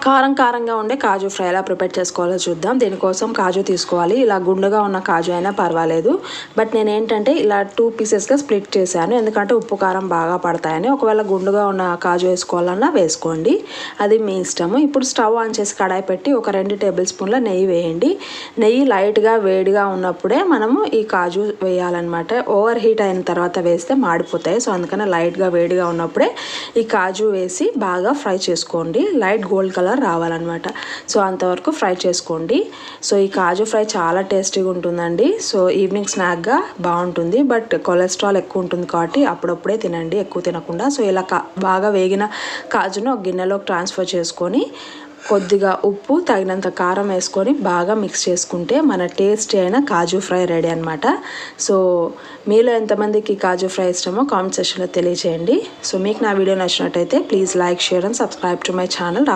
కారం కారంగా ఉండే కాజు ఫ్రై ఎలా ప్రిపేర్ చేసుకోవాలో చూద్దాం. దీనికోసం కాజు తీసుకోవాలి. ఇలా గుండుగా ఉన్న కాజు అయినా పర్వాలేదు, బట్ నేను ఏంటంటే ఇలా 2 పీసెస్గా స్ప్లిట్ చేశాను, ఎందుకంటే ఉప్పు కారం బాగా పడతాయని. ఒకవేళ గుండుగా ఉన్న కాజు వేసుకోవాలన్నా వేసుకోండి, అది మీ ఇష్టము. ఇప్పుడు స్టవ్ ఆన్ చేసి కడాయి పెట్టి ఒక 2 టేబుల్ స్పూన్ల నెయ్యి వేయండి. నెయ్యి లైట్గా వేడిగా ఉన్నప్పుడే మనము ఈ కాజు వేయాలన్నమాట. ఓవర్ హీట్ అయిన తర్వాత వేస్తే మాడిపోతాయి. సో అందుకని లైట్గా వేడిగా ఉన్నప్పుడే ఈ కాజు వేసి బాగా ఫ్రై చేసుకోండి. లైట్ గోల్డ్ కలర్ రావాలన్నమాట. సో అంతవరకు ఫ్రై చేసుకోండి. సో ఈ కాజు ఫ్రై చాలా టేస్టీగా ఉంటుందండి. సో ఈవినింగ్ స్నాక్గా బాగుంటుంది, బట్ కొలెస్ట్రాల్ ఎక్కువ ఉంటుంది కాబట్టి అప్పుడప్పుడే తినండి, ఎక్కువ తినకుండా. సో ఇలా బాగా వేగిన కాజును ఒక గిన్నెలోకి ట్రాన్స్ఫర్ చేసుకొని కొద్దిగా ఉప్పు, తగినంత కారం వేసుకొని బాగా మిక్స్ చేసుకుంటే మన టేస్టీ అయిన కాజు ఫ్రై రెడీ అనమాట. సో మీలో ఎంతమందికి కాజు ఫ్రై ఇష్టమో కామెంట్ సెక్షన్లో తెలియజేయండి. సో మీకు నా వీడియో నచ్చినట్టయితే please like, share and subscribe to my channel.